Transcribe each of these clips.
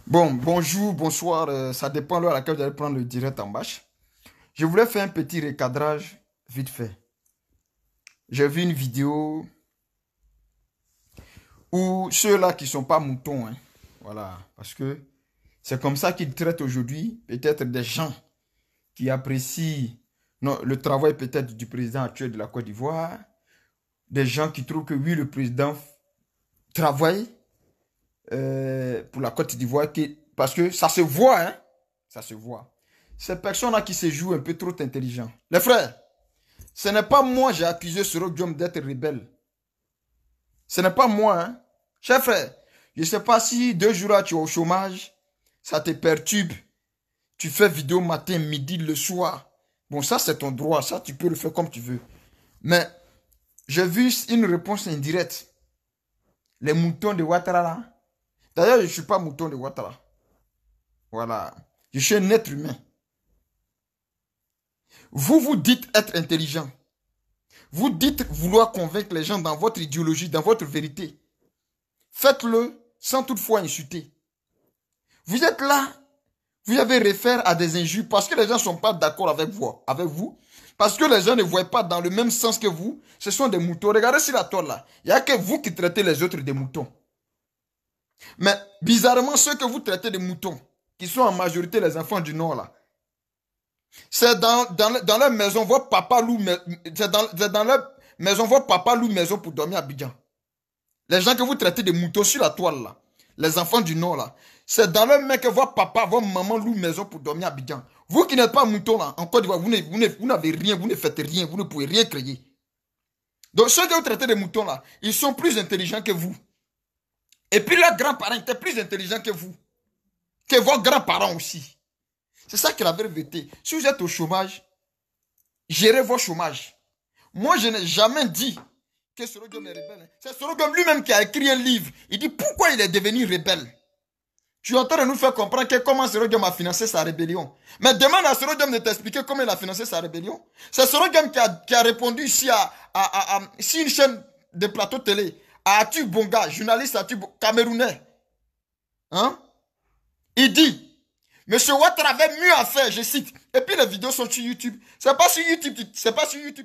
Bon, bonjour, bonsoir, ça dépend de l'heure à laquelle vous allez prendre le direct en marche. Je voulais faire un petit recadrage vite fait. J'ai vu une vidéo où ceux-là qui ne sont pas moutons, hein, voilà, parce que c'est comme ça qu'ils traitent aujourd'hui peut-être des gens qui apprécient non, le travail peut-être du président actuel de la Côte d'Ivoire, des gens qui trouvent que oui, le président travaille pour la Côte d'Ivoire, parce que ça se voit, hein, ça se voit. Ces personnes-là qui se jouent un peu trop intelligents. Les frères, ce n'est pas moi j'ai accusé Soro Diom d'être rebelle. Ce n'est pas moi, hein. Cher frère, je ne sais pas si 2 jours là tu es au chômage, ça te perturbe. Tu fais vidéo matin, midi, le soir. Bon, ça c'est ton droit, ça tu peux le faire comme tu veux. Mais j'ai vu une réponse indirecte. Les moutons de Ouattara là. D'ailleurs, je ne suis pas mouton de Ouattara. Voilà. Je suis un être humain. Vous vous dites être intelligent. Vous dites vouloir convaincre les gens dans votre idéologie, dans votre vérité. Faites-le sans toutefois insulter. Vous êtes là, vous avez référé à des injures parce que les gens ne sont pas d'accord avec vous, parce que les gens ne voient pas dans le même sens que vous. Ce sont des moutons. Regardez sur la toile là. Il n'y a que vous qui traitez les autres des moutons. Mais bizarrement, ceux que vous traitez de moutons, qui sont en majorité les enfants du Nord là, c'est dans leur maison, votre papa loue, c'est dans leur maison, votre papa loue maison pour dormir à Abidjan. Les gens que vous traitez de moutons sur la toile là, les enfants du Nord là, c'est dans leur main que votre papa, votre maman loue maison pour dormir à Abidjan. Vous qui n'êtes pas moutons là, en Côte d'Ivoire, vous n'avez rien, vous ne faites rien, vous ne pouvez rien créer. Donc ceux que vous traitez de moutons là, ils sont plus intelligents que vous. Et puis leurs grands-parents étaient plus intelligents que vous. Que vos grands-parents aussi. C'est ça qui est la vérité. Si vous êtes au chômage, gérez vos chômages. Moi, je n'ai jamais dit que Soro Diom est rebelle. C'est Soro Diom lui-même qui a écrit un livre. Il dit pourquoi il est devenu rebelle. Tu es en train de nous faire comprendre que comment Soro Diom a financé sa rébellion. Mais demande à Soro Diom de t'expliquer comment il a financé sa rébellion. C'est Soro Diom qui a répondu ici si une chaîne de plateau télé à Atu Bonga, journaliste Atu Camerounais. Hein? Il dit Monsieur Ouattara avait mieux à faire, je cite. Et puis les vidéos sont sur YouTube. C'est pas sur YouTube,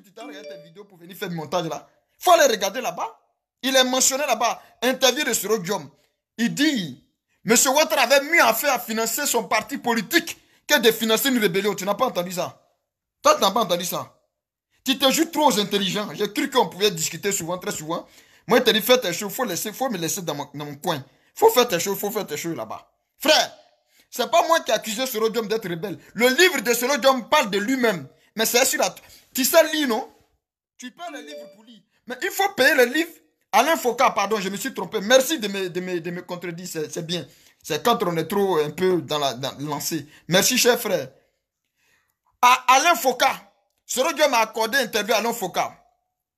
tu t'as regardé tes vidéos pour venir faire le montage là. Faut les regarder là-bas. Il est mentionné là-bas, interview de Soro Diom. Il dit, Monsieur Ouattara avait mieux à faire à financer son parti politique que de financer une rébellion. Tu n'as pas entendu ça? Toi, tu n'as pas entendu ça? Tu te joues trop intelligent. J'ai cru qu'on pouvait discuter souvent, très souvent. Moi, je te dis, fais tes choses, faut me laisser dans mon coin. Faut faire tes choses là-bas. Frère, c'est pas moi qui ai accusé Soro Diom d'être rebelle. Le livre de Soro Diom parle de lui-même. Mais c'est sur la... Tu sais lire, non? Tu parles le livre pour lire. Mais il faut payer le livre. Alain Foucault, pardon, je me suis trompé. Merci de me contredire, c'est bien. C'est quand on est trop un peu dans la lancée. Merci, cher frère. À Alain Foucault, Soro Diom a accordé une interview à Alain Foucault.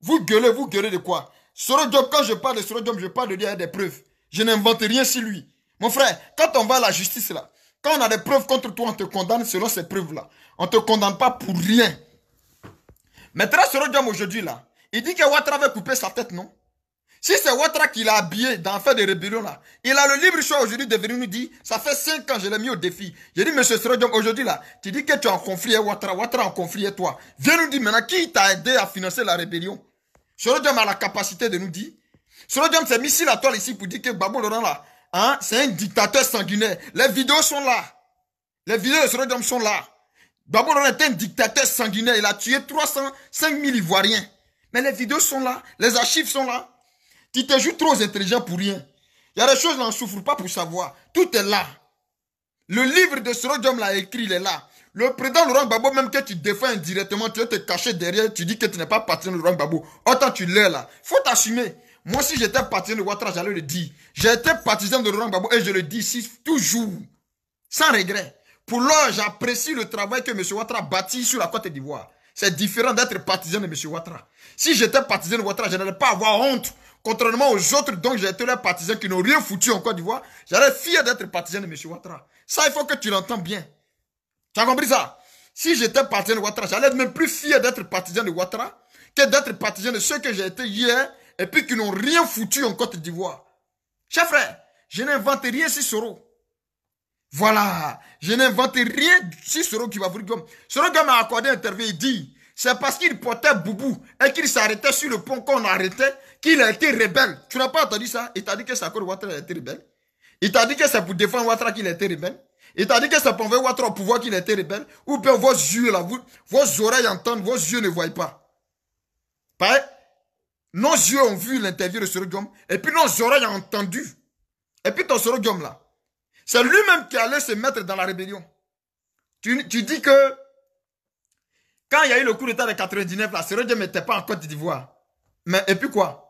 Vous gueulez de quoi? Soro Diom, quand je parle de Soro Diom, je parle de lui avec des preuves. Je n'invente rien sur lui. Mon frère, quand on va à la justice là, quand on a des preuves contre toi, on te condamne selon ces preuves-là. On ne te condamne pas pour rien. Maintenant, Soro Diom aujourd'hui là, il dit que Ouattara avait coupé sa tête, non? Si c'est Ouattara qui l'a habillé dans l'affaire de rébellion là, il a le libre choix aujourd'hui de venir nous dire, ça fait 5 ans, je l'ai mis au défi. J'ai dit, monsieur Soro Diom, aujourd'hui là, tu dis que tu es en conflit avec Ouattara, Ouattara en conflit avec toi. Viens nous dire maintenant qui t'a aidé à financer la rébellion. Soro Diom a la capacité de nous dire. Soro Diom s'est mis sur la toile ici pour dire que Gbagbo Laurent là, hein, c'est un dictateur sanguinaire. Les vidéos sont là. Les vidéos de Soro Diom sont là. Gbagbo Laurent est un dictateur sanguinaire. Il a tué 305 000 Ivoiriens. Mais les vidéos sont là. Les archives sont là. Tu te joues trop intelligent pour rien. Il y a des choses, on ne souffre pas pour savoir. Tout est là. Le livre de Soro Diom l'a écrit, il est là. Le président Laurent Gbagbo, même que tu défends indirectement, tu veux te cacher derrière, tu dis que tu n'es pas partisan de Laurent Gbagbo. Autant tu l'es là. Faut t'assumer. Moi, si j'étais partisan de Ouattara, j'allais le dire. J'étais partisan de Laurent Gbagbo et je le dis ici toujours. Sans regret. Pour l'heure, j'apprécie le travail que M. Ouattara bâtit sur la Côte d'Ivoire. C'est différent d'être partisan de M. Ouattara. Si j'étais partisan de Ouattara, je n'allais pas avoir honte. Contrairement aux autres dont j'ai été les partisans qui n'ont rien foutu en Côte d'Ivoire, j'allais fier d'être partisan de M. Ouattara. Ça, il faut que tu l'entends bien. Tu as compris ça? Si j'étais partisan de Ouattara, j'allais être même plus fier d'être partisan de Ouattara que d'être partisan de ceux que j'ai été hier et puis qui n'ont rien foutu en Côte d'Ivoire. Chers frères, je n'invente rien sur Soro. Voilà. Je n'invente rien sur Soro Gom. Soro Gom a accordé une interview, il dit, c'est parce qu'il portait Boubou et qu'il s'arrêtait sur le pont qu'on arrêtait qu'il a été rebelle. Tu n'as pas entendu ça? Il t'a dit que c'est à cause de Ouattara qu'il a été rebelle. Il t'a dit que c'est pour défendre Ouattara qu'il a été rebelle. Il t'a dit que c'est pour envoyer Ouattara au pouvoir qu'il a été rebelle. Ou bien vos yeux là, vos oreilles entendent, vos yeux ne voient pas. Pareil, nos yeux ont vu l'interview de Soro Gom et puis nos oreilles ont entendu. Et puis ton Soro Gom là, c'est lui-même qui allait se mettre dans la rébellion. Tu dis que quand il y a eu le coup d'état de 99, là, Soro Gom n'était pas en Côte d'Ivoire. Mais et puis quoi?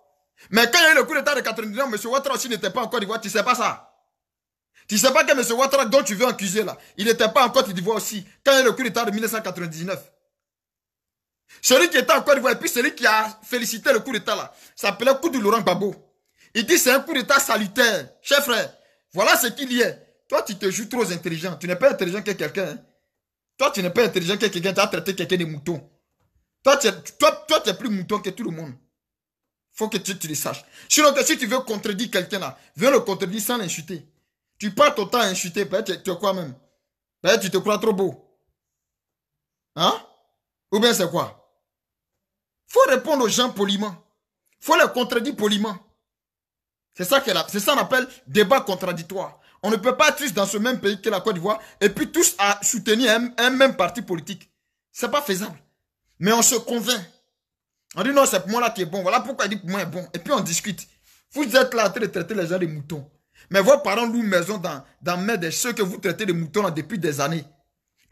Mais quand il y a eu le coup d'état de 99, M. Ouattara aussi n'était pas en Côte d'Ivoire, tu sais pas ça? Tu sais pas que M. Ouattara, dont tu veux accuser là, il n'était pas en Côte d'Ivoire aussi, quand il y a eu le coup d'état de 1999. Celui qui était en Côte d'Ivoire, et puis celui qui a félicité le coup d'état là, s'appelait coup de Laurent Gbagbo. Il dit c'est un coup d'état salutaire. Cher frère, voilà ce qu'il y est. Toi, tu te joues trop intelligent. Tu n'es pas intelligent que quelqu'un. Hein? Toi, tu n'es pas intelligent que quelqu'un. Tu as traité quelqu'un de mouton. Toi, tu es plus mouton que tout le monde. Faut que tu le saches. Sinon, si tu veux contredire quelqu'un là, viens le contredire sans l'insulter. Tu passes ton temps à insulter, peut-être tu es quoi même? Peut-être tu te crois trop beau. Hein? Ou bien c'est quoi? Faut répondre aux gens poliment. Faut les contredire poliment. C'est ça qu'on appelle débat contradictoire. On ne peut pas être tous dans ce même pays que la Côte d'Ivoire et puis tous à soutenir un même parti politique. C'est pas faisable. Mais on se convainc. On dit non, c'est pour moi là qui est bon. Voilà pourquoi il dit pour moi est bon. Et puis on discute. Vous êtes là en train de traiter les gens de moutons. Mais vos parents louent maison dans main de ceux que vous traitez de moutons là depuis des années.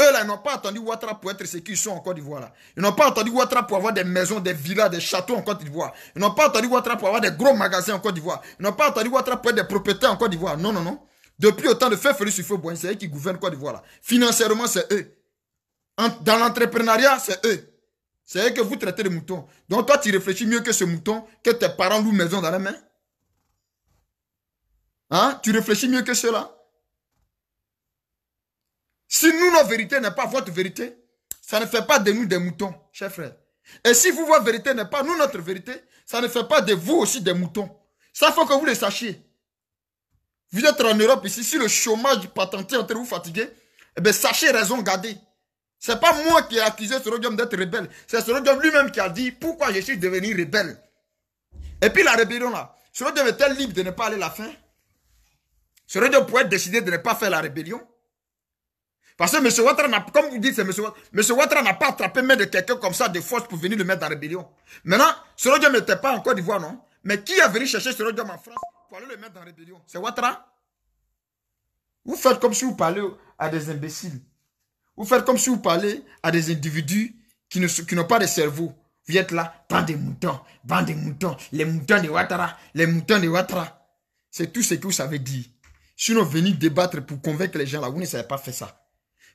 Eux là, ils n'ont pas attendu Ouattara pour être ce qu'ils sont en Côte d'Ivoire là. Ils n'ont pas attendu Ouattara pour avoir des maisons, des villas, des châteaux en Côte d'Ivoire. Ils n'ont pas attendu Ouattara pour avoir des gros magasins en Côte d'Ivoire. Ils n'ont pas attendu Ouattara pour être des propriétaires en Côte d'Ivoire. Non, non, non. Depuis autant de faits Félix Houphouët-Boigny, c'est eux qui gouvernent Côte d'Ivoire là. Financièrement, c'est eux. Dans l'entrepreneuriat, c'est eux. C'est eux que vous traitez de moutons. Donc toi, tu réfléchis mieux que ce mouton que tes parents louent maison dans la main. Hein? Tu réfléchis mieux que cela. Si nous, nos vérités n'est pas votre vérité, ça ne fait pas de nous des moutons, chers frères. Et si vous, votre vérité n'est pas nous, notre vérité, ça ne fait pas de vous aussi des moutons. Ça, il faut que vous le sachiez. Vous êtes en Europe ici, si le chômage patenté est en train de vous fatiguer, eh bien, sachez raison garder. Ce n'est pas moi qui ai accusé Soro Gom d'être rebelle. C'est Soro Gom lui-même qui a dit pourquoi je suis devenu rebelle. Et puis la rébellion là, Soro Gom était libre de ne pas aller la faire. Soro Gom pouvait décider de ne pas faire la rébellion. Parce que M. Ouattara, comme vous dites, M. Ouattara n'a pas attrapé main de quelqu'un comme ça de force pour venir le mettre dans la rébellion. Maintenant, Soro Gom n'était pas en Côte d'Ivoire, non? Mais qui est venu chercher Soro Gom en France pour aller le mettre dans la rébellion? C'est Ouattara? Vous faites comme si vous parlez à des imbéciles. Vous faites comme si vous parlez à des individus qui n'ont pas de cerveau. Vous êtes là, bande de moutons, les moutons de Ouattara, les moutons de Ouattara. C'est tout ce que vous savez dire. Sinon, venir débattre pour convaincre les gens là, vous ne savez pas faire ça.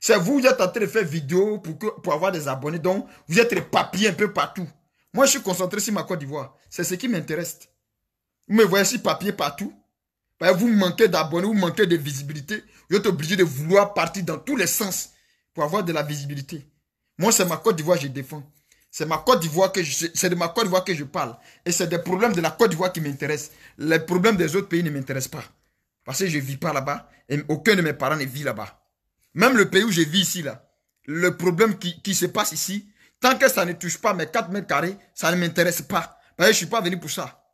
C'est vous êtes en train de faire vidéo pour avoir des abonnés. Donc, vous êtes les papiers un peu partout. Moi, je suis concentré sur ma Côte d'Ivoire. C'est ce qui m'intéresse. Vous me voyez sur papier partout. Vous manquez d'abonnés, vous manquez de visibilité. Vous êtes obligé de vouloir partir dans tous les sens pour avoir de la visibilité. Moi, c'est ma Côte d'Ivoire que je défends. C'est ma Côte d'Ivoire c'est de ma Côte d'Ivoire que je parle. Et c'est des problèmes de la Côte d'Ivoire qui m'intéressent. Les problèmes des autres pays ne m'intéressent pas. Parce que je ne vis pas là-bas. Et aucun de mes parents ne vit là-bas. Même le pays où je vis ici, là, le problème qui se passe ici, tant que ça ne touche pas mes 4 mètres carrés, ça ne m'intéresse pas. Parce que je ne suis pas venu pour ça.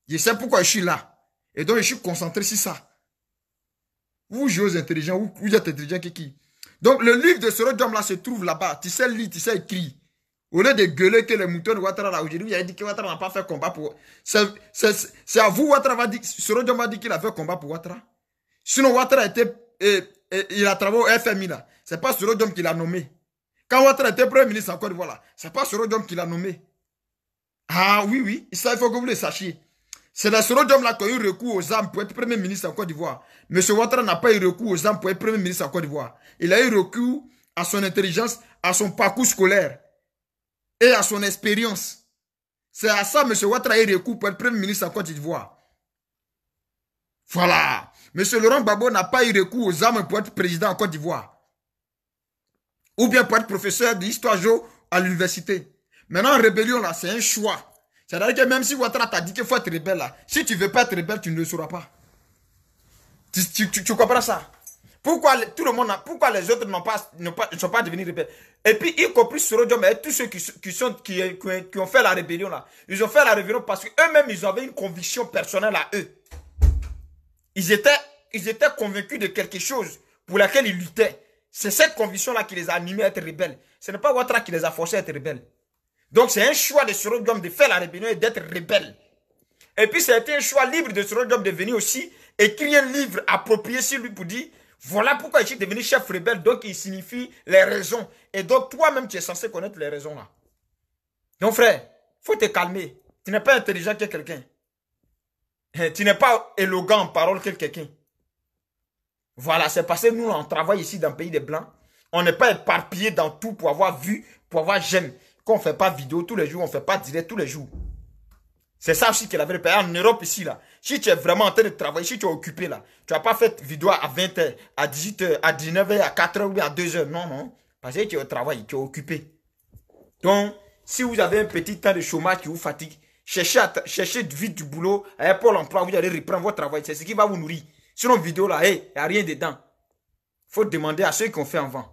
Je sais pourquoi je suis là. Et donc, je suis concentré sur ça. Vous jouez aux intelligents, vous êtes intelligent qui? Donc, le livre de Soro Gom là se trouve là-bas. Tu sais lire, tu sais écrire. Au lieu de gueuler que les moutons de Ouattara là, aujourd'hui, il a dit que Ouattara n'a pas fait combat pour... C'est à vous, Ouattara va dire... Soro Gom a dit qu'il a fait combat pour Ouattara. Sinon, Ouattara était... il a travaillé au FMI là. C'est pas Soro Gom qui l'a nommé. Quand Ouattara était premier ministre en Côte d'Ivoire là, c'est pas Soro Gom qui l'a nommé. Ah oui, oui, ça il faut que vous le sachiez. C'est la Soro Gom là qui a eu recours aux armes pour être premier ministre en Côte d'Ivoire. M. Ouattara n'a pas eu recours aux armes pour être premier ministre en Côte d'Ivoire. Il a eu recours à son intelligence, à son parcours scolaire et à son expérience. C'est à ça M. Ouattara a eu recours pour être premier ministre en Côte d'Ivoire. Voilà. M. Laurent Gbagbo n'a pas eu recours aux armes pour être président en Côte d'Ivoire. Ou bien pour être professeur d'histoire géo à l'université. Maintenant, rébellion là, c'est un choix. C'est-à-dire que même si Ouattara t'a dit qu'il faut être rebelle là, si tu ne veux pas être rebelle, tu ne le sauras pas. Tu comprends ça? Pourquoi tout le monde, pourquoi les autres ne sont pas devenus rebelles? Et puis, y compris Soro Diom et tous ceux qui ont fait la rébellion là. Ils ont fait la rébellion parce qu'eux-mêmes, ils avaient une conviction personnelle à eux. Ils étaient convaincus de quelque chose pour laquelle ils luttaient. C'est cette conviction-là qui les a animés à être rebelles. Ce n'est pas Ouattara qui les a forcés à être rebelles. Donc, c'est un choix de Soro Diom de faire la rébellion et d'être rebelle. Et puis, c'était un choix libre de Soro Diom de venir aussi écrire un livre approprié sur lui pour dire voilà pourquoi il est devenu chef rebelle. Donc, il signifie les raisons. Et donc, toi-même, tu es censé connaître les raisons là. Donc, frère, il faut te calmer. Tu n'es pas intelligent que quelqu'un. Tu n'es pas élégant en parole que quelqu'un. Voilà, c'est parce que nous, on travaille ici dans le pays des Blancs. On n'est pas éparpillé dans tout pour avoir vu, pour avoir j'aime. Qu'on ne fait pas vidéo tous les jours, on ne fait pas direct tous les jours. C'est ça aussi que la vérité. En Europe ici, là, si tu es vraiment en train de travailler, si tu es occupé, là, tu n'as pas fait vidéo à 20h, à 18h, à 19h, à 4h ou à 2h. Non, non. Parce que tu es au travail, tu es occupé. Donc, si vous avez un petit temps de chômage qui vous fatigue, cherchez vite du boulot, à Pôle emploi, vous allez reprendre votre travail. C'est ce qui va vous nourrir. Sinon, vidéo là, il n'y a rien dedans. Il faut demander à ceux qui ont fait avant.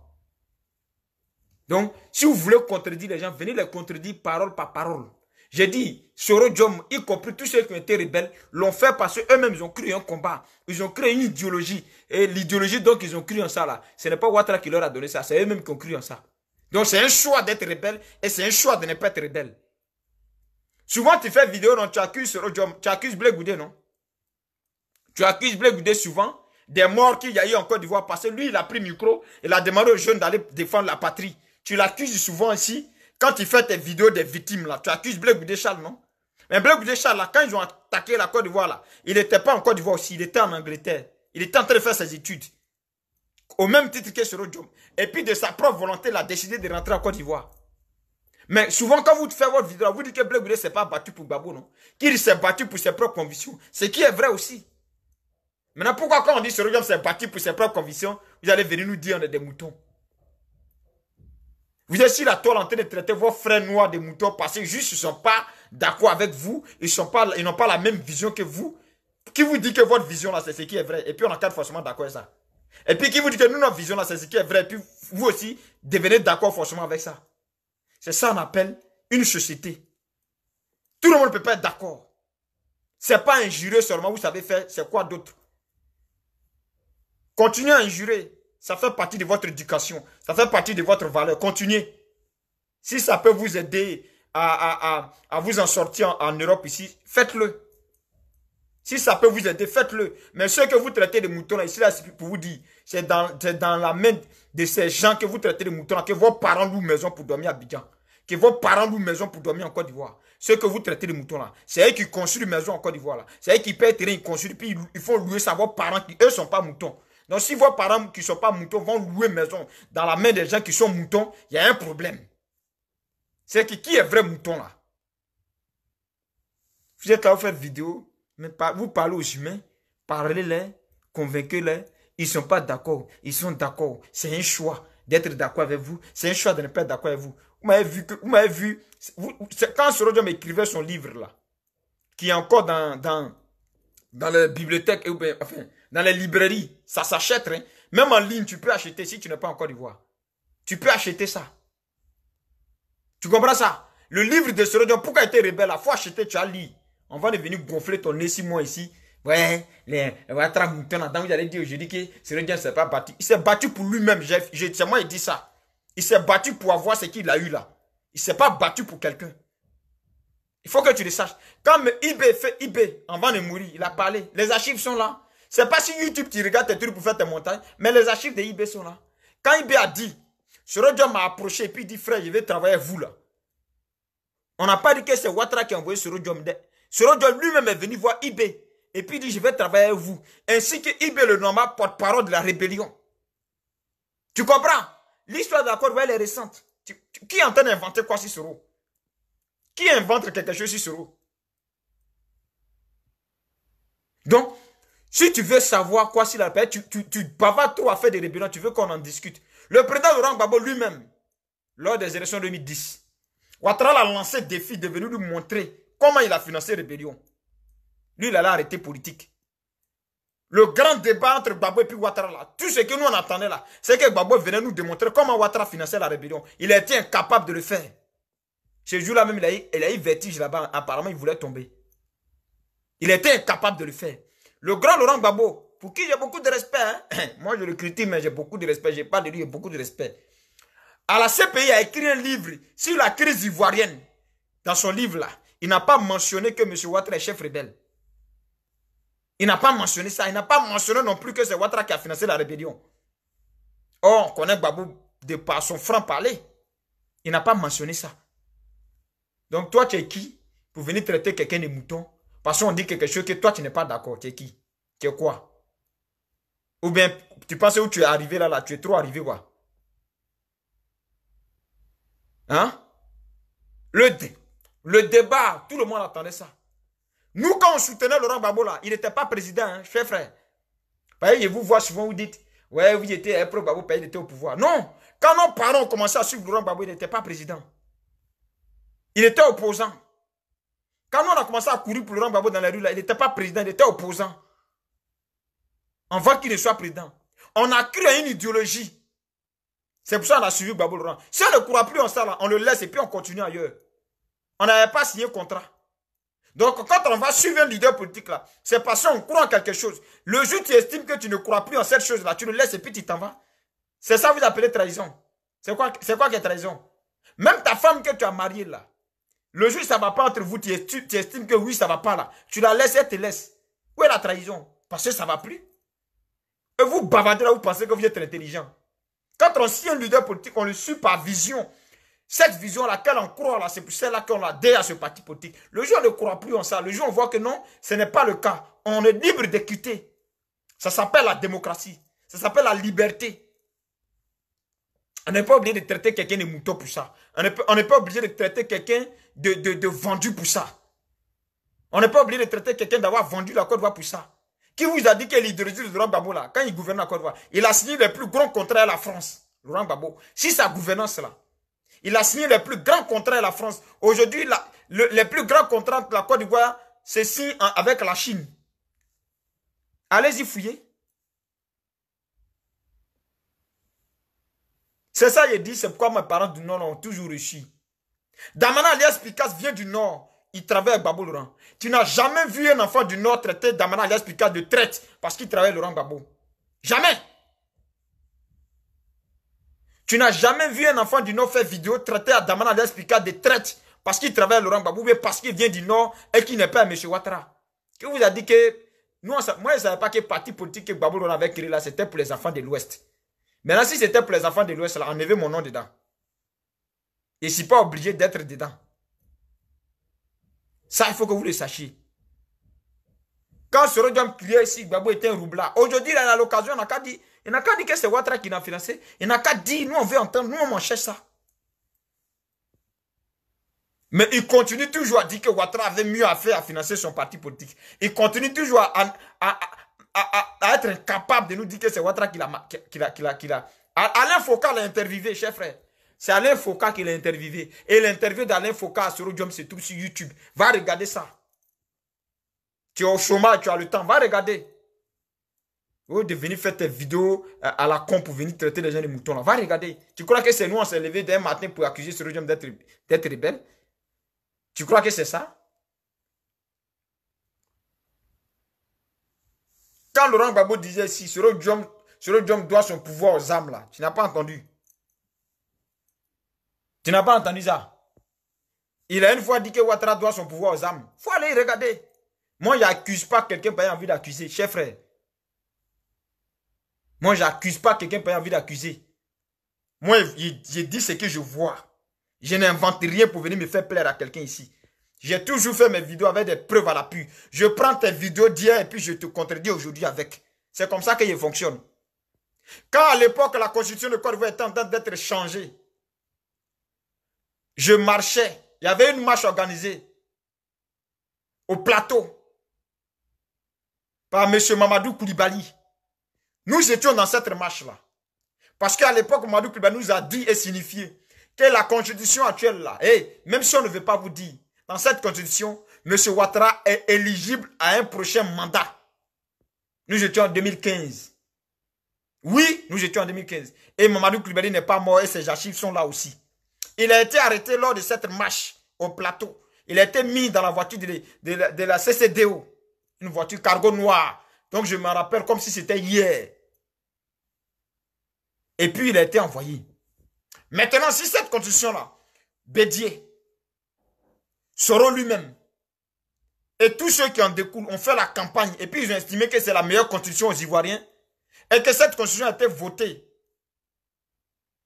Donc, si vous voulez contredire les gens, venez les contredire parole par parole. J'ai dit, Soro Diom, y compris tous ceux qui ont été rebelles, l'ont fait parce qu'eux-mêmes, ils ont créé un combat. Ils ont créé une idéologie. Et l'idéologie, donc, ils ont cru en ça, là. Ce n'est pas Ouattara qui leur a donné ça, c'est eux-mêmes qui ont cru en ça. Donc, c'est un choix d'être rebelle et c'est un choix de ne pas être rebelle. Souvent, tu fais vidéo, non, tu accuses Soro Diom, tu accuses Blé Goudé, non? Tu accuses Blé Goudé souvent des morts qu'il y a eu en Côte d'Ivoire parce que lui, il a pris le micro, il a demandé aux jeunes d'aller défendre la patrie. Tu l'accuses souvent ici. Quand tu fais tes vidéos des victimes, là, tu accuses Blé Goudé Charles, non? Mais Blé Goudé Charles, là, quand ils ont attaqué la Côte d'Ivoire, là, il n'était pas en Côte d'Ivoire aussi, il était en Angleterre. Il était en train de faire ses études. Au même titre que Soro Diom. Et puis, de sa propre volonté, il a décidé de rentrer en Côte d'Ivoire. Mais souvent, quand vous faites votre vidéo, vous dites que Blé Goudé ne s'est pas battu pour Gbagbo, non? Qu'il s'est battu pour ses propres convictions. Ce qui est vrai aussi. Maintenant, pourquoi quand on dit Soro Diom s'est battu pour ses propres convictions, vous allez venir nous dire on est des moutons? Vous êtes sur la toile en train de traiter vos frères noirs des moutons parce que juste ils ne sont pas d'accord avec vous, ils n'ont pas la même vision que vous. Qui vous dit que votre vision là c'est ce qui est vrai et puis on n'a pas forcément d'accord avec ça. Et puis qui vous dit que nous notre vision là c'est ce qui est vrai et puis vous aussi devenez d'accord forcément avec ça. C'est ça qu'on appelle une société. Tout le monde ne peut pas être d'accord. Ce n'est pas injurer seulement, vous savez faire, c'est quoi d'autre? Continuez à injurer. Ça fait partie de votre éducation. Ça fait partie de votre valeur. Continuez. Si ça peut vous aider à vous en sortir en Europe ici, faites-le. Si ça peut vous aider, faites-le. Mais ceux que vous traitez de moutons, là, ici, là, c'est pour vous dire, c'est dans la main de ces gens que vous traitez de moutons, là, que vos parents louent maison pour dormir à Abidjan. Que vos parents louent maison pour dormir en Côte d'Ivoire. Ceux que vous traitez de moutons, là, c'est eux qui construisent une maison en Côte d'Ivoire, là. C'est eux qui paient terrain, ils construisent, puis ils font louer ça à vos parents qui, eux, ne sont pas moutons. Donc, si vos parents qui ne sont pas moutons vont louer maison dans la main des gens qui sont moutons, il y a un problème. C'est qui est vrai mouton là? Vous êtes là, vous faites vidéo, mais vous parlez aux humains, parlez-les, convainquez-les. Ils ne sont pas d'accord, ils sont d'accord. C'est un choix d'être d'accord avec vous, c'est un choix de ne pas être d'accord avec vous. Vous m'avez vu, quand Soro Diom écrivait son livre là, qui est encore dans les bibliothèques, enfin, dans les librairies, ça s'achète. Hein? Même en ligne, tu peux acheter si tu n'es pas en Côte d'Ivoire. Tu peux acheter ça. Tu comprends ça? Le livre de Soro Diom, pourquoi il était rebelle? Il faut acheter, tu as lu. On va venir gonfler ton nez 6 mois ici. Ouais, les Ouattara moutons là-dedans, vous allez dire aujourd'hui que Soro Diom ne s'est pas battu. Il s'est battu pour lui-même. C'est moi qui dis ça. Il s'est battu pour avoir ce qu'il a eu là. Il ne s'est pas battu pour quelqu'un. Il faut que tu le saches. Quand eBay fait eBay, avant de mourir, il a parlé. Les archives sont là. C'est pas sur YouTube tu regardes tes trucs pour faire tes montages, mais les archives de eBay sont là. Quand eBay a dit, Soro Diom m'a approché et puis il dit, frère, je vais travailler avec vous là. On n'a pas dit que c'est Ouattara qui a envoyé Soro Diom. Soro Diom lui-même est venu voir eBay. Et puis il dit, je vais travailler avec vous. Ainsi que eBay, le normal porte-parole de la rébellion. Tu comprends? L'histoire de la Côte d'Ivoire, elle est récente. Qui est en train d'inventer quoi sur Soro? Qui invente quelque chose sur Soro? Donc, si tu veux savoir quoi sur la paix, tu bavardes trop à faire des rébellions, tu veux qu'on en discute. Le président Laurent Gbagbo lui-même, lors des élections 2010, Ouattara a lancé défi de venir lui montrer comment il a financé la rébellion. Lui, il allait arrêter politique. Le grand débat entre Gbagbo et puis Ouattara là, tout ce que nous on attendait là, c'est que Gbagbo venait nous démontrer comment Ouattara finançait la rébellion. Il était incapable de le faire. Ce jour-là même, il a eu vertige là-bas. Apparemment, il voulait tomber. Il était incapable de le faire. Le grand Laurent Gbagbo, pour qui j'ai beaucoup de respect, hein? Moi je le critique, mais j'ai beaucoup de respect. Je parle de lui, j'ai beaucoup de respect. À la CPI, il a écrit un livre sur la crise ivoirienne. Dans son livre là, il n'a pas mentionné que M. Ouattara est chef rebelle. Il n'a pas mentionné ça. Il n'a pas mentionné non plus que c'est Ouattara qui a financé la rébellion. Oh, on connaît Gbagbo de par son franc-parler. Il n'a pas mentionné ça. Donc toi, tu es qui pour venir traiter quelqu'un de mouton? Parce qu'on dit quelque chose que toi, tu n'es pas d'accord. Tu es qui? Tu es quoi? Ou bien, tu penses où tu es arrivé là, tu es trop arrivé quoi? Hein? Le débat, tout le monde attendait ça. Nous, quand on soutenait Laurent Gbagbo là, il n'était pas président, hein, cher frère. Je vous vois souvent, vous dites, ouais, vous étiez pro Gbagbo, il était au pouvoir. Non, quand nos parents ont commencé à suivre Laurent Gbagbo, il n'était pas président. Il était opposant. Quand on a commencé à courir pour Laurent Gbagbo dans la rue, là, il n'était pas président, il était opposant. Avant qu'il ne soit président. On a cru à une idéologie. C'est pour ça qu'on a suivi Gbagbo Laurent. Si on ne croit plus en ça, là, on le laisse et puis on continue ailleurs. On n'avait pas signé contrat. Donc, quand on va suivre un leader politique, là, c'est parce qu'on croit en quelque chose. Le jour où tu estimes que tu ne crois plus en cette chose-là, tu le laisses et puis tu t'en vas. C'est ça que vous appelez trahison. C'est quoi qui est trahison? Même ta femme que tu as mariée, là, le jour où ça ne va pas entre vous, tu estimes que oui, ça ne va pas là. Tu la laisses, elle te laisse. Où est la trahison? Parce que ça ne va plus. Et vous bavardez là, vous pensez que vous êtes intelligent. Quand on suit un leader politique, on le suit par vision. Cette vision à laquelle on croit, c'est pour celle-là qu'on a déjà ce parti politique. Le jour où on ne croit plus en ça, le jour où on voit que non, ce n'est pas le cas. On est libre de quitter. Ça s'appelle la démocratie. Ça s'appelle la liberté. On n'est pas obligé de traiter quelqu'un de mouton pour ça. On n'est pas obligé de traiter quelqu'un de vendu pour ça. On n'est pas obligé de traiter quelqu'un d'avoir vendu la Côte d'Ivoire pour ça. Qui vous a dit que l'idéologie de Laurent Gbagbo là, quand il gouverne la Côte d'Ivoire, il a signé les plus grands contrats à la France, Laurent Gbagbo. Si sa gouvernance là, il a signé les plus grands contrats à la France. Aujourd'hui, les plus grands contrats de la Côte d'Ivoire, c'est signé avec la Chine. Allez-y fouiller. C'est ça, il dit, c'est pourquoi mes parents du Nord ont toujours réussi. Damana alias Picasse vient du Nord. Il travaille avec Gbagbo Laurent. Tu n'as jamais vu un enfant du Nord traiter Damana alias Picasse de traite parce qu'il travaille avec Laurent Gbagbo. Jamais. Tu n'as jamais vu un enfant du Nord faire vidéo traiter à Damana alias Picasse de traite parce qu'il travaille avec Laurent Gbagbo ou parce qu'il vient du Nord et qu'il n'est pas M. Ouattara. Qui vous a dit que... Nous, moi, je ne savais pas que le parti politique que Gbagbo Laurent avait créé là, c'était pour les enfants de l'Ouest. Maintenant, si c'était pour les enfants de l'Ouest, là, enlevez mon nom dedans. Et je ne suis pas obligé d'être dedans. Ça, il faut que vous le sachiez. Quand Soro Diom criait ici, Gbagbo était un roublard. Aujourd'hui, il a l'occasion, il n'a qu'à dire que c'est Ouattara qui l'a financé. Il n'a qu'à dire, nous on veut entendre, nous on cherche ça. Mais il continue toujours à dire que Ouattara avait mieux à faire à financer son parti politique. Il continue toujours à être incapable de nous dire que c'est Ouattara qui l'a. Alain Foucault l'a interviewé, cher frère. C'est Alain Foucault qui l'a interviewé. Et l'interview d'Alain Foucault à Soro Diom se trouve sur YouTube. Va regarder ça. Tu es au chômage, tu as le temps. Va regarder. Vous de venir faire tes vidéos à la con pour venir traiter les gens de moutons. Là. Va regarder. Tu crois que c'est nous, on s'est levé d'un matin pour accuser Soro Diom d'être rebelle? Tu crois que c'est ça? Quand Laurent Gbagbo disait ici, Soro Diom doit son pouvoir aux âmes là. Tu n'as pas entendu? Tu n'as pas entendu ça? Il a une fois dit que Ouattara doit son pouvoir aux âmes. Il faut aller regarder. Moi, je n'accuse pas quelqu'un par envie d'accuser, cher frère. Moi, je n'accuse pas quelqu'un par envie d'accuser. Moi, je dis ce que je vois. Je n'invente rien pour venir me faire plaire à quelqu'un ici. J'ai toujours fait mes vidéos avec des preuves à l'appui. Je prends tes vidéos d'hier et puis je te contredis aujourd'hui avec. C'est comme ça que je fonctionne. Quand à l'époque, la constitution de Côte d'Ivoire était en train d'être changée, je marchais. Il y avait une marche organisée au plateau par M. Mamadou Koulibaly. Nous étions dans cette marche-là. Parce qu'à l'époque, Mamadou Koulibaly nous a dit et signifié que la constitution actuelle là, même si on ne veut pas vous dire, dans cette constitution, M. Ouattara est éligible à un prochain mandat. Nous étions en 2015. Oui, nous étions en 2015. Et Mamadou Koulibaly n'est pas mort et ses archives sont là aussi. Il a été arrêté lors de cette marche au plateau. Il a été mis dans la voiture de la CCDO. Une voiture cargo noire. Donc je me rappelle comme si c'était hier. Et puis il a été envoyé. Maintenant, si cette constitution-là, Bédié, Soro lui-même, et tous ceux qui en découlent ont fait la campagne, et puis ils ont estimé que c'est la meilleure constitution aux Ivoiriens, et que cette constitution a été votée,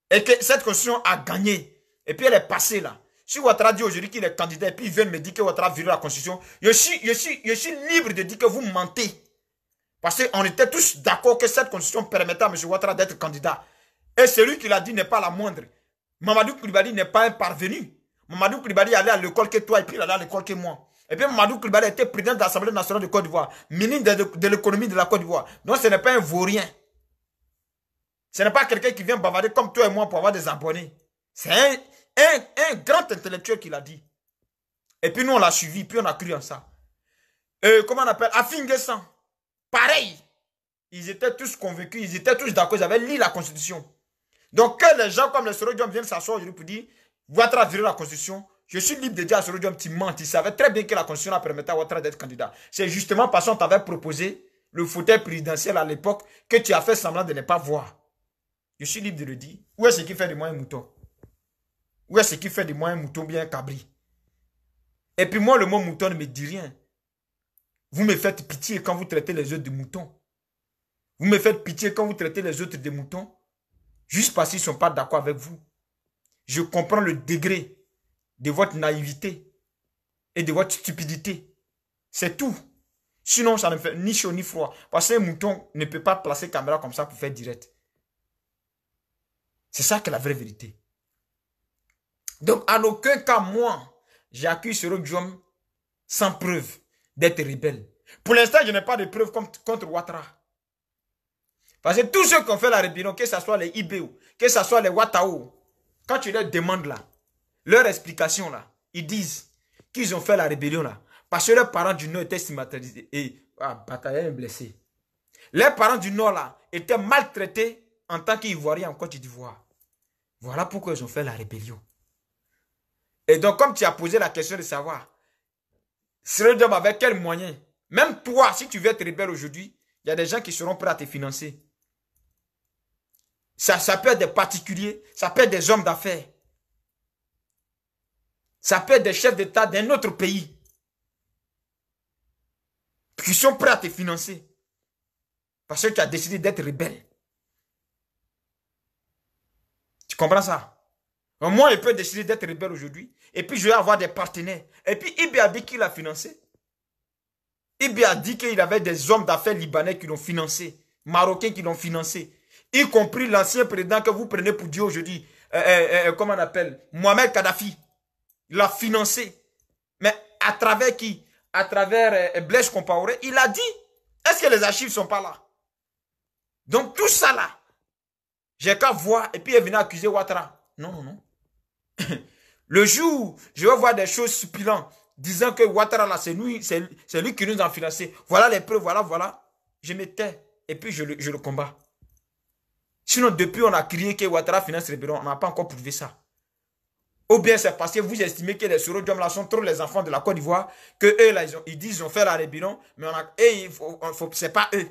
et que cette constitution a gagné, et puis elle est passée là. Si Ouattara dit aujourd'hui qu'il est candidat, et puis ils viennent me dire que Ouattara a viré la constitution, je suis libre de dire que vous mentez. Parce qu'on était tous d'accord que cette constitution permettait à M. Ouattara d'être candidat. Et celui qui l'a dit n'est pas la moindre. Mamadou Koulibaly n'est pas un parvenu. Mamadou Koulibaly allait à l'école que toi, et puis il allait à l'école que moi. Et puis Mamadou Koulibaly était président de l'Assemblée nationale de Côte d'Ivoire, ministre de l'économie de la Côte d'Ivoire. Donc ce n'est pas un vaurien. Ce n'est pas quelqu'un qui vient bavarder comme toi et moi pour avoir des abonnés. C'est un grand intellectuel qui l'a dit. Et puis nous on l'a suivi, puis on a cru en ça. Comment on appelle? Afinguessan. Pareil. Ils étaient tous convaincus, ils étaient tous d'accord, ils avaient lu la Constitution. Donc que les gens comme le Soro Diom viennent s'asseoir aujourd'hui pour dire Ouattara a viré la Constitution, je suis libre de dire à Soro Diom, tu mens, tu savais très bien que la Constitution a permis à Ouattara d'être candidat. C'est justement parce qu'on t'avait proposé le fauteuil présidentiel à l'époque que tu as fait semblant de ne pas voir. Je suis libre de le dire. Où est-ce qui fait de moi un mouton? Où est-ce qui fait de moi un mouton bien cabri? Et puis moi, le mot mouton ne me dit rien. Vous me faites pitié quand vous traitez les autres de moutons. Vous me faites pitié quand vous traitez les autres de moutons. Juste parce qu'ils ne sont pas d'accord avec vous. Je comprends le degré de votre naïveté et de votre stupidité. C'est tout. Sinon, ça ne fait ni chaud ni froid. Parce qu'un mouton ne peut pas placer caméra comme ça pour faire direct. C'est ça que la vraie vérité. Donc, en aucun cas, moi, j'accuse Soro Diom sans preuve d'être rebelle. Pour l'instant, je n'ai pas de preuve contre Ouattara. Parce que tous ceux qui ont fait la rébellion, que ce soit les Ibéou, que ce soit les Ouattao, quand tu leur demandes là, leur explication là, ils disent qu'ils ont fait la rébellion là, parce que leurs parents du Nord étaient stigmatisés et bataillés et blessés. Leurs parents du Nord là étaient maltraités en tant qu'Ivoiriens en Côte d'Ivoire. Voilà pourquoi ils ont fait la rébellion. Et donc, comme tu as posé la question de savoir, Soro Diom avec quels moyens, même toi, si tu veux être rebelle aujourd'hui, il y a des gens qui seront prêts à te financer. Ça peut être des particuliers, ça peut être des hommes d'affaires. Ça peut être des chefs d'État d'un autre pays qui sont prêts à te financer. Parce que tu as décidé d'être rebelle. Tu comprends ça? Moi, je peux décider d'être rebelle aujourd'hui. Et puis, je vais avoir des partenaires. Et puis, Ibi a dit qu'il a financé. Ibi a dit qu'il avait des hommes d'affaires libanais qui l'ont financé. Marocains qui l'ont financé. Y compris l'ancien président que vous prenez pour Dieu aujourd'hui. Comment on appelle? Mohamed Kadhafi. Il l'a financé. Mais à travers qui? À travers Blaise Compaoré. Il a dit. Est-ce que les archives ne sont pas là? Donc tout ça là. J'ai qu'à voir. Et puis il est venu accuser Ouattara. Non, non, non. Le jour où je vais voir des choses suppilantes disant que Ouattara là, c'est lui qui nous a financé. Voilà les preuves, voilà. Je me tais. Et puis je le combats. Sinon, depuis on a crié que Ouattara finance rébellion, on n'a pas encore prouvé ça. Ou bien c'est parce que vous estimez que les Soro Diom là sont trop les enfants de la Côte d'Ivoire, que eux là, ils disent qu'ils ont fait la rébellion, mais c'est pas eux.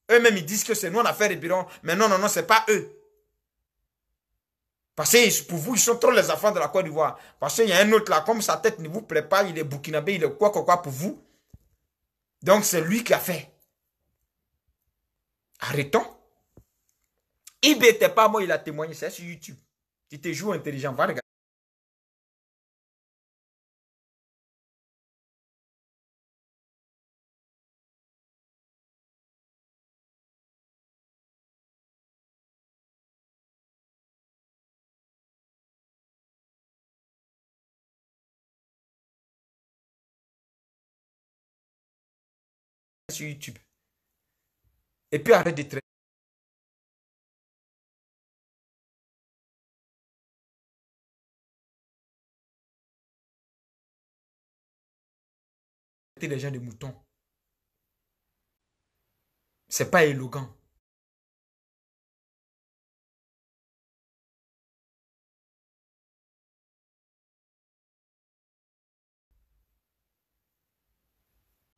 Eux-mêmes ils disent que c'est nous on a fait rébellion, mais non, c'est pas eux. Parce que pour vous, ils sont trop les enfants de la Côte d'Ivoire. Parce qu'il y a un autre là, comme sa tête ne vous plaît pas, il est burkinabé, il est quoi pour vous. Donc c'est lui qui a fait. Arrêtons. Ibi n'était pas moi, il a témoigné, c'est sur YouTube. Tu te joues intelligent, va regarder. Sur YouTube. Et puis arrête de traiter les gens de moutons. C'est pas élégant.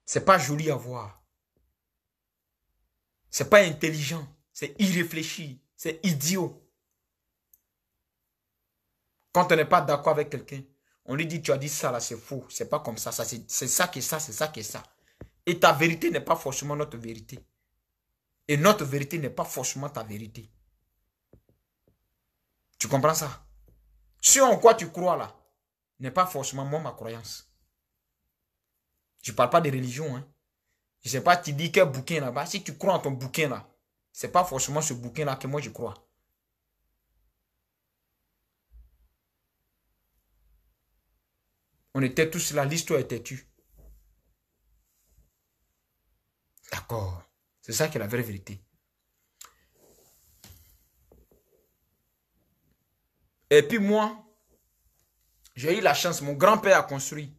C'est pas joli à voir. C'est pas intelligent. C'est irréfléchi. C'est idiot. Quand on n'est pas d'accord avec quelqu'un, on lui dit tu as dit ça là, c'est faux. C'est pas comme ça. C'est ça qui est ça, c'est ça qui est ça. Et ta vérité n'est pas forcément notre vérité. Et notre vérité n'est pas forcément ta vérité. Tu comprends ça? Ce en quoi tu crois là, n'est pas forcément moi ma croyance. Je ne parle pas de religion. Hein. Je ne sais pas, tu dis quel bouquin là-bas. Si tu crois en ton bouquin là, ce n'est pas forcément ce bouquin là que moi je crois. On était tous là, l'histoire était tue. D'accord. C'est ça qui est la vraie vérité. Et puis moi, j'ai eu la chance, mon grand-père a construit.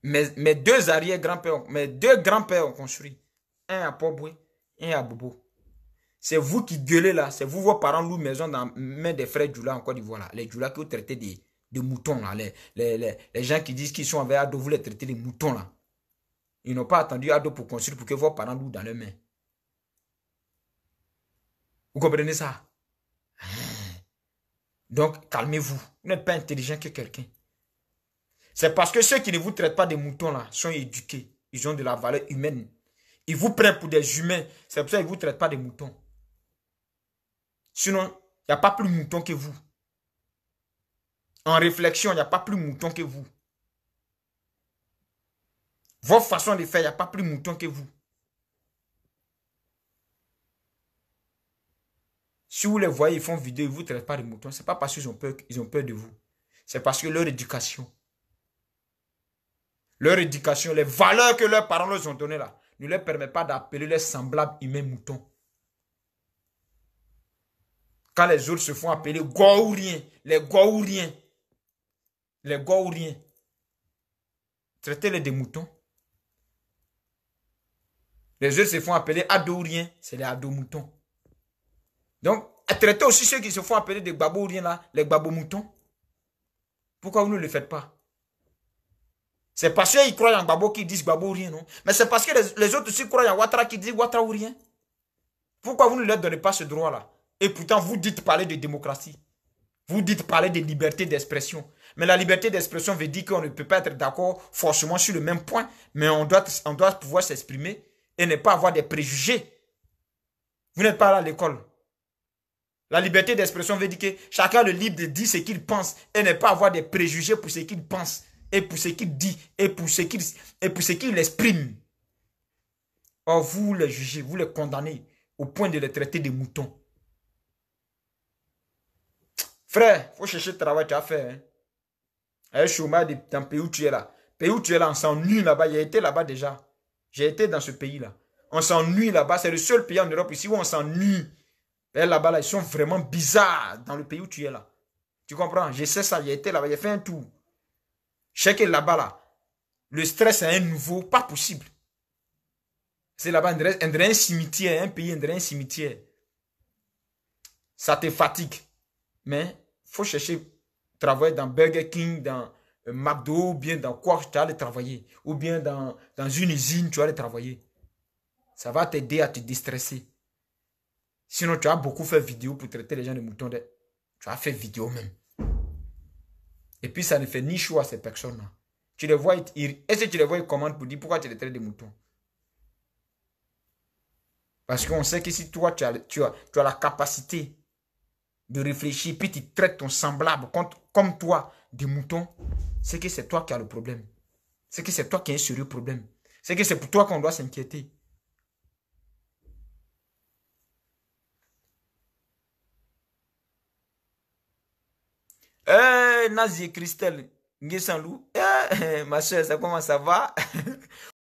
Mes deux arrière-grands-pères, mes deux grands-pères ont construit. Un à Poboué, un à Bobo. C'est vous qui gueulez là, c'est vous, vos parents louent maison dans main des frères Djoula en Côte d'Ivoire là. Les Djoula qui ont traité de moutons là. Les gens qui disent qu'ils sont avec Ado, vous les traitez de moutons là. Ils n'ont pas attendu Ado pour construire pour que vos parents louent dans leurs mains. Vous comprenez ça? Donc, calmez-vous. Vous n'êtes pas intelligent que quelqu'un. C'est parce que ceux qui ne vous traitent pas de moutons là sont éduqués. Ils ont de la valeur humaine. Ils vous prennent pour des humains. C'est pour ça qu'ils ne vous traitent pas de moutons. Sinon, il n'y a pas plus mouton que vous. En réflexion, il n'y a pas plus mouton que vous. Votre façon de faire, il n'y a pas plus mouton que vous. Si vous les voyez, ils font vidéo, ils ne vous traitent pas de moutons. Ce n'est pas parce qu'ils ont peur de vous. C'est parce que leur éducation, les valeurs que leurs parents leur ont données là, ne leur permettent pas d'appeler les semblables humains moutons. Quand les autres se font appeler Gourien, les Gouriens, traitez-les de moutons. Les autres se font appeler Adouriens, c'est les Adomoutons. Donc, traitez aussi ceux qui se font appeler des Babouriens là, les Babomoutons. Pourquoi vous ne le faites pas? C'est parce qu'ils croient en Babo qui disent Babourien, non? Mais c'est parce que les autres aussi croient en Ouattara qui disent Ouattaraourien. Pourquoi vous ne leur donnez pas ce droit-là? Et pourtant, vous dites parler de démocratie. Vous dites parler de liberté d'expression. Mais la liberté d'expression veut dire qu'on ne peut pas être d'accord forcément sur le même point, mais on doit pouvoir s'exprimer et ne pas avoir des préjugés. Vous n'êtes pas là à l'école. La liberté d'expression veut dire que chacun est libre de dire ce qu'il pense et ne pas avoir des préjugés pour ce qu'il pense et pour ce qu'il dit et pour ce qu'il exprime. Or, vous les jugez, vous les condamnez au point de les traiter de moutons. Frère, il faut chercher le travail que tu as fait. Hein. Un chômage dans le pays où tu es là. Pays où tu es là, on s'ennuie là-bas. J'ai été là-bas déjà. J'ai été dans ce pays-là. On s'ennuie là-bas. C'est le seul pays en Europe ici où on s'ennuie. Là-bas, là, ils sont vraiment bizarres dans le pays où tu es là. Tu comprends? Je sais ça. J'ai été là-bas. J'ai fait un tour. Je sais que là-bas, là, le stress est un nouveau, pas possible. C'est là-bas, on dirait un cimetière. Un pays, on dirait un cimetière. Ça te fatigue. Mais il faut chercher travailler dans Burger King, dans McDo, ou bien dans quoi tu vas aller travailler. Ou bien dans une usine, tu vas aller travailler. Ça va t'aider à te déstresser. Sinon, tu as beaucoup fait vidéo pour traiter les gens de moutons. Tu as fait vidéo même. Et puis, ça ne fait ni choix à ces personnes-là. Tu les vois, est-ce que tu les vois, ils commandent pour dire pourquoi tu les traites de moutons? Parce qu'on sait que si toi, tu as la capacité de réfléchir, puis tu traites ton semblable comme toi de mouton, c'est que c'est toi qui as le problème. C'est que c'est toi qui as un sérieux problème. C'est que c'est pour toi qu'on doit s'inquiéter. Nazi et Christelle, ma soeur, ça comment ça va?